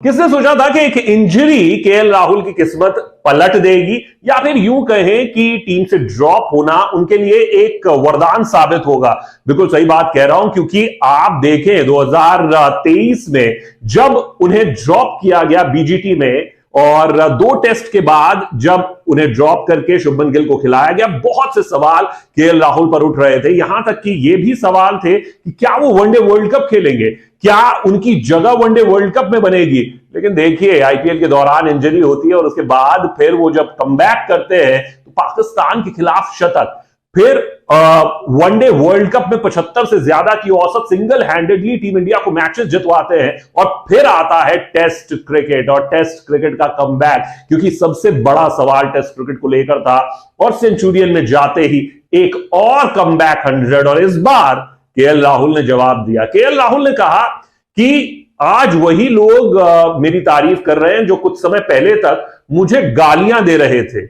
किसने सोचा था कि एक इंजरी केएल राहुल की किस्मत पलट देगी, या फिर यूं कहें कि टीम से ड्रॉप होना उनके लिए एक वरदान साबित होगा। बिल्कुल सही बात कह रहा हूं, क्योंकि आप देखें 2023 में जब उन्हें ड्रॉप किया गया बीजीटी में, और 2 टेस्ट के बाद जब उन्हें ड्रॉप करके शुभमन गिल को खिलाया गया, बहुत से सवाल केएल राहुल पर उठ रहे थे। यहां तक कि ये भी सवाल थे कि क्या वो वनडे वर्ल्ड कप खेलेंगे, क्या उनकी जगह वनडे वर्ल्ड कप में बनेगी। लेकिन देखिए, आईपीएल के दौरान इंजरी होती है और उसके बाद फिर वो जब कमबैक करते हैं तो पाकिस्तान के खिलाफ शतक, फिर वनडे वर्ल्ड कप में 75 से ज्यादा की औसत, सिंगल हैंडेडली टीम इंडिया को मैचेस जितवाते हैं, और फिर आता है टेस्ट क्रिकेट और टेस्ट क्रिकेट का कमबैक, क्योंकि सबसे बड़ा सवाल टेस्ट क्रिकेट को लेकर था। और सेंचुरियन में जाते ही एक और कमबैक 100, और इस बार केएल राहुल ने जवाब दिया। केएल राहुल ने कहा कि आज वही लोग मेरी तारीफ कर रहे हैं जो कुछ समय पहले तक मुझे गालियां दे रहे थे।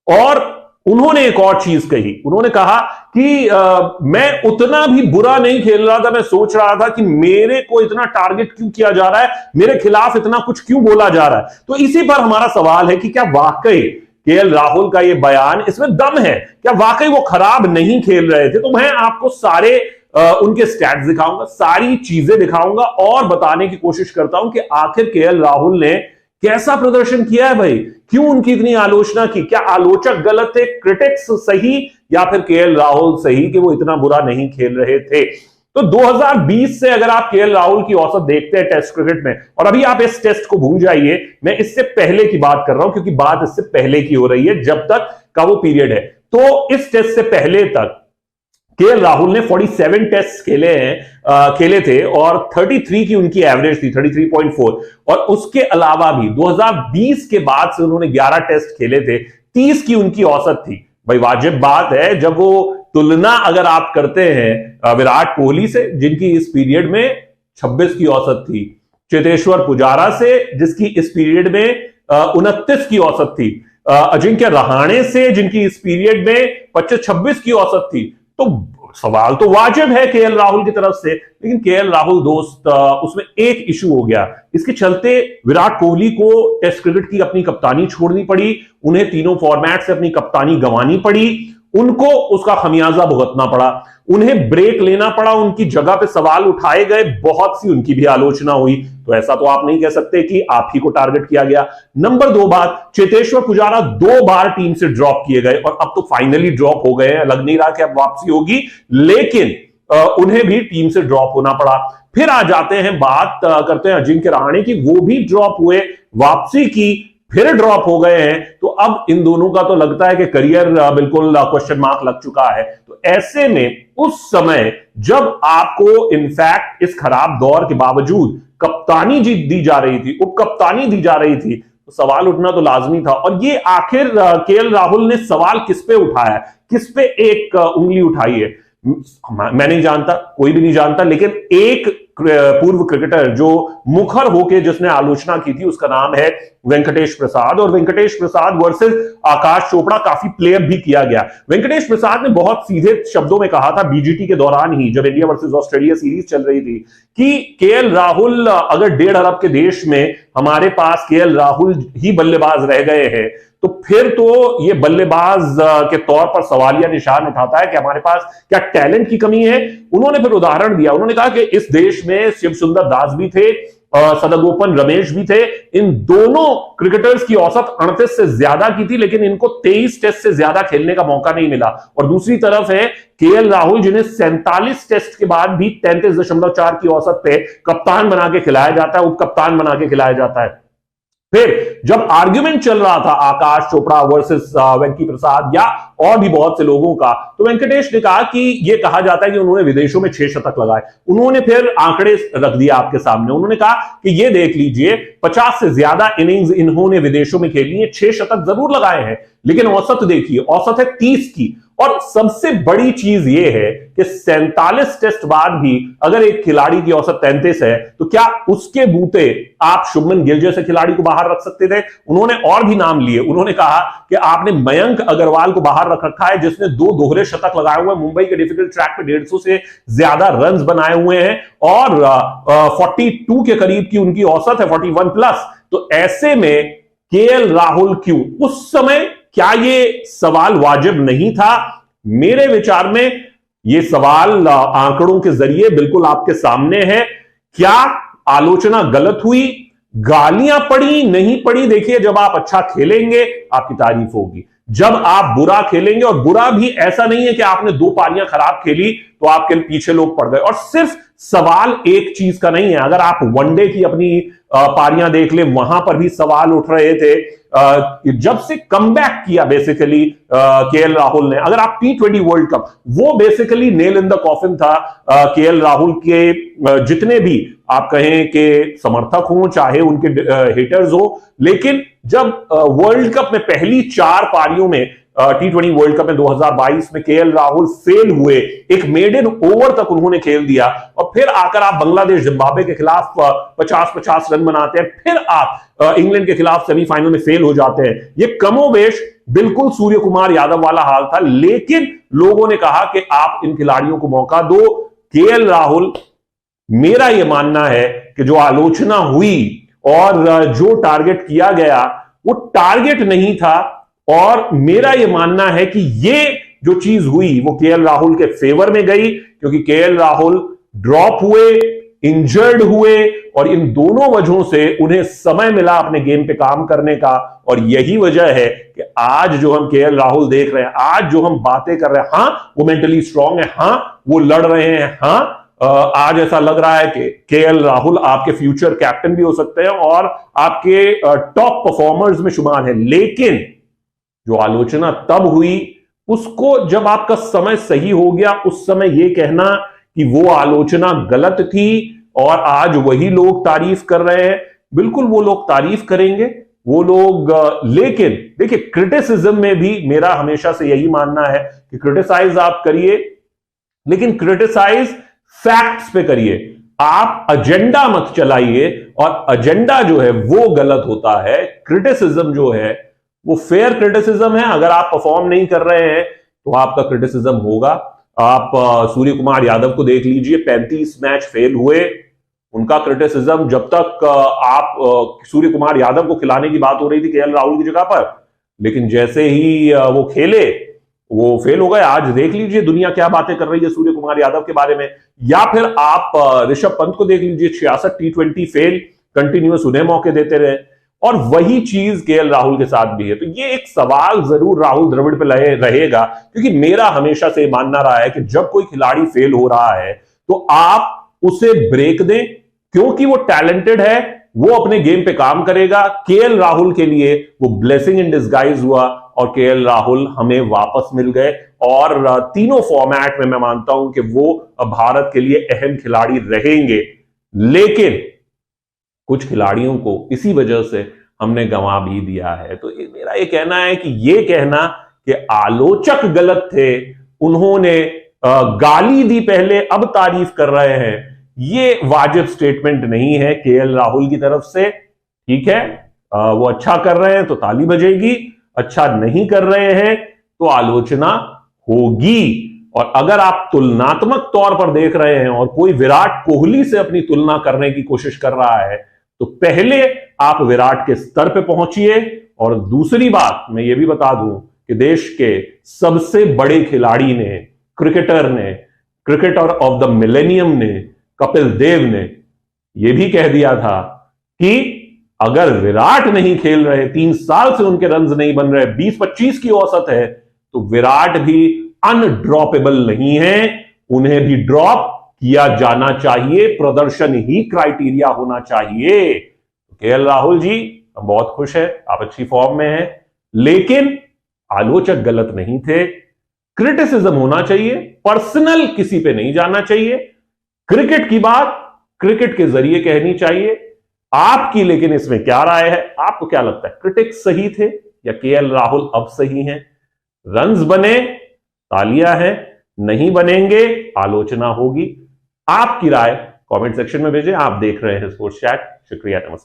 और उन्होंने एक और चीज कही, उन्होंने कहा कि मैं उतना भी बुरा नहीं खेल रहा था, मैं सोच रहा था कि मेरे को इतना टारगेट क्यों किया जा रहा है, मेरे खिलाफ इतना कुछ क्यों बोला जा रहा है। तो इसी पर हमारा सवाल है कि क्या वाकई केएल राहुल का यह बयान, इसमें दम है, क्या वाकई वो खराब नहीं खेल रहे थे। तो मैं आपको सारे उनके स्टैट्स दिखाऊंगा, सारी चीजें दिखाऊंगा और बताने की कोशिश करता हूं कि आखिर केएल राहुल ने कैसा प्रदर्शन किया है भाई, क्यों उनकी इतनी आलोचना की, क्या आलोचक गलत थे, क्रिटिक्स सही, या फिर केएल राहुल सही कि वो इतना बुरा नहीं खेल रहे थे। तो 2020 से अगर आप केएल राहुल की औसत देखते हैं टेस्ट क्रिकेट में, और अभी आप इस टेस्ट को भूल जाइए, मैं इससे पहले की बात कर रहा हूं, क्योंकि बात इससे पहले की हो रही है, जब तक का वो पीरियड है। तो इस टेस्ट से पहले तक केएल राहुल ने 47 टेस्ट खेले थे और 33 की उनकी एवरेज थी, 33.4। और उसके अलावा भी 2020 के बाद से उन्होंने 11 टेस्ट खेले थे, 30 की उनकी औसत थी। भाई वाजिब बात है, जब वो तुलना अगर आप करते हैं विराट कोहली से, जिनकी इस पीरियड में 26 की औसत थी, चेतेश्वर पुजारा से, जिसकी इस पीरियड में 29 की औसत थी, अजिंक्य रहाणे से, जिनकी इस पीरियड में 25-26 की औसत थी, तो सवाल तो वाजिब है केएल राहुल की तरफ से। लेकिन केएल राहुल दोस्त, उसमें एक इशू हो गया, इसके चलते विराट कोहली को टेस्ट क्रिकेट की अपनी कप्तानी छोड़नी पड़ी, उन्हें तीनों फॉर्मेट से अपनी कप्तानी गंवानी पड़ी, उनको उसका खमियाजा भुगतना पड़ा, उन्हें ब्रेक लेना पड़ा, उनकी जगह पे सवाल उठाए गए, बहुत सी उनकी भी आलोचना हुई। तो ऐसा तो आप नहीं कह सकते कि आप ही को टारगेट किया गया। नंबर 2 बात, चेतेश्वर पुजारा 2 बार टीम से ड्रॉप किए गए और अब तो फाइनली ड्रॉप हो गए हैं, लग नहीं रहा कि अब वापसी होगी, लेकिन उन्हें भी टीम से ड्रॉप होना पड़ा। फिर आ जाते हैं, बात करते हैं अजिंक्य रहाणे की, वो भी ड्रॉप हुए, वापसी की, फिर ड्रॉप हो गए हैं। तो अब इन दोनों का तो लगता है कि करियर बिल्कुल क्वेश्चन मार्क लग चुका है। तो ऐसे में उस समय जब आपको इनफैक्ट इस खराब दौर के बावजूद कप्तानी दी जा रही थी, उप कप्तानी दी जा रही थी, तो सवाल उठना तो लाजमी था। और ये आखिर केएल राहुल ने सवाल किस पे उठाया, किस पे एक उंगली उठाई है, मैं नहीं जानता, कोई भी नहीं जानता, लेकिन एक पूर्व क्रिकेटर जो मुखर होके जिसने आलोचना की थी, उसका नाम है वेंकटेश प्रसाद। और वेंकटेश प्रसाद वर्सेस आकाश चोपड़ा काफी प्लेअप भी किया गया। वेंकटेश प्रसाद ने बहुत सीधे शब्दों में कहा था बीजीटी के दौरान ही, जब इंडिया वर्सेस ऑस्ट्रेलिया सीरीज चल रही थी, कि केएल राहुल, अगर 1.5 अरब के देश में हमारे पास केएल राहुल ही बल्लेबाज रह गए हैं, तो फिर तो ये बल्लेबाज के तौर पर सवालिया निशान उठाता है कि हमारे पास क्या टैलेंट की कमी है। उन्होंने फिर उदाहरण दिया, उन्होंने कहा कि इस देश में शिव सुंदर दास भी थे, सदगोपन रमेश भी थे, इन दोनों क्रिकेटर्स की औसत 38 से ज्यादा की थी, लेकिन इनको 23 टेस्ट से ज्यादा खेलने का मौका नहीं मिला। और दूसरी तरफ है केएल राहुल, जिन्हें 47 टेस्ट के बाद भी 33.4 की औसत पे कप्तान बना के खिलाया जाता है, उप कप्तान बना के खिलाया जाता है। फिर जब आर्ग्यूमेंट चल रहा था आकाश चोपड़ा वर्सेस वेंकी प्रसाद या और भी बहुत से लोगों का, तो वेंकटेश ने कहा कि यह कहा जाता है कि उन्होंने विदेशों में 6 शतक लगाए। उन्होंने फिर आंकड़े रख दिया आपके सामने, उन्होंने कहा कि यह देख लीजिए 50 से ज्यादा इनिंग्स इन्होंने विदेशों में खेली है, 6 शतक जरूर लगाए हैं, लेकिन औसत देखिए, औसत है 30 की। और सबसे बड़ी चीज यह है कि 47 टेस्ट बाद भी अगर एक खिलाड़ी की औसत 33 है, तो क्या उसके बूते आप शुभमन गिल जैसे खिलाड़ी को बाहर रख सकते थे? उन्होंने और भी नाम लिए, उन्होंने कहा कि आपने मयंक अग्रवाल को बाहर शानदार रख रखा है, जिसने 2 दोहरे शतक लगाए हुए हैं, मुंबई के डिफिकल्ट ट्रैक पे 150 से ज्यादा रन्स बनाए हुए हैं और 42 के करीब की उनकी औसत है, 41 प्लस। तो ऐसे में केएल राहुल क्यों? उस समय क्या ये सवाल वाजिब नहीं था? मेरे विचार में ये सवाल आंकड़ों के जरिए बिल्कुल आपके सामने है। क्या आलोचना गलत हुई? गालियां पड़ी नहीं पड़ी? देखिए, जब आप अच्छा खेलेंगे आपकी तारीफ होगी, जब आप बुरा खेलेंगे, और बुरा भी ऐसा नहीं है कि आपने 2 पारियां खराब खेली तो आपके पीछे लोग पड़ गए। और सिर्फ सवाल एक चीज का नहीं है, अगर आप वनडे की अपनी पारियां देख ले, वहां पर भी सवाल उठ रहे थे। जब से कमबैक किया बेसिकली केएल राहुल ने, अगर आप T20 वर्ल्ड कप, वो basically nail in the coffin था केएल राहुल के। जितने भी आप कहें कि समर्थक हों चाहे उनके हेटर्स हो, लेकिन जब वर्ल्ड कप में पहली 4 पारियों में T20 वर्ल्ड कप में 2022 में केएल राहुल फेल हुए, एक मेडन ओवर तक उन्होंने खेल दिया, और फिर आकर आप बांग्लादेश जिम्बाब्वे के खिलाफ 50-50 रन बनाते हैं, फिर आप इंग्लैंड के खिलाफ सेमीफाइनल में फेल हो जाते हैं। ये कमोबेश बिल्कुल सूर्य कुमार यादव वाला हाल था, लेकिन लोगों ने कहा कि आप इन खिलाड़ियों को मौका दो। केएल राहुल, मेरा यह मानना है कि जो आलोचना हुई और जो टारगेट किया गया वो टारगेट नहीं था, और मेरा यह मानना है कि ये जो चीज हुई वो केएल राहुल के फेवर में गई, क्योंकि केएल राहुल ड्रॉप हुए, इंजर्ड हुए, और इन दोनों वजहों से उन्हें समय मिला अपने गेम पे काम करने का। और यही वजह है कि आज जो हम केएल राहुल देख रहे हैं, आज जो हम बातें कर रहे हैं, हां वो मेंटली स्ट्रांग है, हां वो लड़ रहे हैं, हां आज ऐसा लग रहा है कि केएल राहुल आपके फ्यूचर कैप्टन भी हो सकते हैं और आपके टॉप परफॉर्मर्स में शुमार है। लेकिन जो आलोचना तब हुई, उसको जब आपका समय सही हो गया, उस समय यह कहना कि वो आलोचना गलत थी और आज वही लोग तारीफ कर रहे हैं, बिल्कुल वो लोग तारीफ करेंगे, वो लोग। लेकिन देखिए, क्रिटिसिज्म में भी मेरा हमेशा से यही मानना है कि क्रिटिसाइज आप करिए, लेकिन क्रिटिसाइज फैक्ट्स पे करिए। आप एजेंडा मत चलाइए, और एजेंडा जो है वो गलत होता है। क्रिटिसिज्म जो है वो फेयर क्रिटिसिज्म है। अगर आप परफॉर्म नहीं कर रहे हैं तो आपका क्रिटिसिज्म होगा। आप सूर्य कुमार यादव को देख लीजिए, 35 मैच फेल हुए, उनका क्रिटिसिज्म जब तक आप सूर्य कुमार यादव को खिलाने की बात हो रही थी केएल राहुल की जगह पर, लेकिन जैसे ही वो खेले वो फेल हो गए। आज देख लीजिए दुनिया क्या बातें कर रही है सूर्य कुमार यादव के बारे में। या फिर आप ऋषभ पंत को देख लीजिए, 66 T20 फेल, कंटिन्यूअस उन्हें मौके देते रहे, और वही चीज केएल राहुल के साथ भी है। तो ये एक सवाल जरूर राहुल द्रविड़ पे रहेगा, क्योंकि मेरा हमेशा से मानना रहा है कि जब कोई खिलाड़ी फेल हो रहा है तो आप उसे ब्रेक दें, क्योंकि वो टैलेंटेड है, वो अपने गेम पे काम करेगा। केएल राहुल के लिए वो ब्लेसिंग इन डिस्गाइज हुआ, और केएल राहुल हमें वापस मिल गए, और तीनों फॉर्मेट में मैं मानता हूं कि वो भारत के लिए अहम खिलाड़ी रहेंगे। लेकिन कुछ खिलाड़ियों को इसी वजह से हमने गंवा भी दिया है। तो मेरा ये कहना है कि ये कहना कि आलोचक गलत थे, उन्होंने गाली दी पहले अब तारीफ कर रहे हैं, ये वाजिब स्टेटमेंट नहीं है केएल राहुल की तरफ से। ठीक है, वो अच्छा कर रहे हैं तो ताली बजेगी, अच्छा नहीं कर रहे हैं तो आलोचना होगी। और अगर आप तुलनात्मक तौर पर देख रहे हैं और कोई विराट कोहली से अपनी तुलना करने की कोशिश कर रहा है, तो पहले आप विराट के स्तर पे पहुंचिए। और दूसरी बात मैं ये भी बता दूं कि देश के सबसे बड़े खिलाड़ी ने, क्रिकेटर ने, क्रिकेटर ऑफ द मिलेनियम ने, कपिल देव ने यह भी कह दिया था कि अगर विराट नहीं खेल रहे, 3 साल से उनके रन्स नहीं बन रहे, 20-25 की औसत है, तो विराट भी अनड्रॉपेबल नहीं है, उन्हें भी ड्रॉप किया जाना चाहिए, प्रदर्शन ही क्राइटेरिया होना चाहिए। केएल राहुल जी, हम बहुत खुश हैं, आप अच्छी फॉर्म में हैं, लेकिन आलोचक गलत नहीं थे। क्रिटिसिज्म होना चाहिए, पर्सनल किसी पे नहीं जाना चाहिए। क्रिकेट की बात क्रिकेट के जरिए कहनी चाहिए। आपकी लेकिन इसमें क्या राय है? आपको क्या लगता है, क्रिटिक्स सही थे या केएल राहुल अब सही हैं? रन्स बने, तालियां हैं, नहीं बनेंगे, आलोचना होगी। आपकी राय कमेंट सेक्शन में भेजें। आप देख रहे हैं स्पोर्ट्स चैट। शुक्रिया, नमस्कार।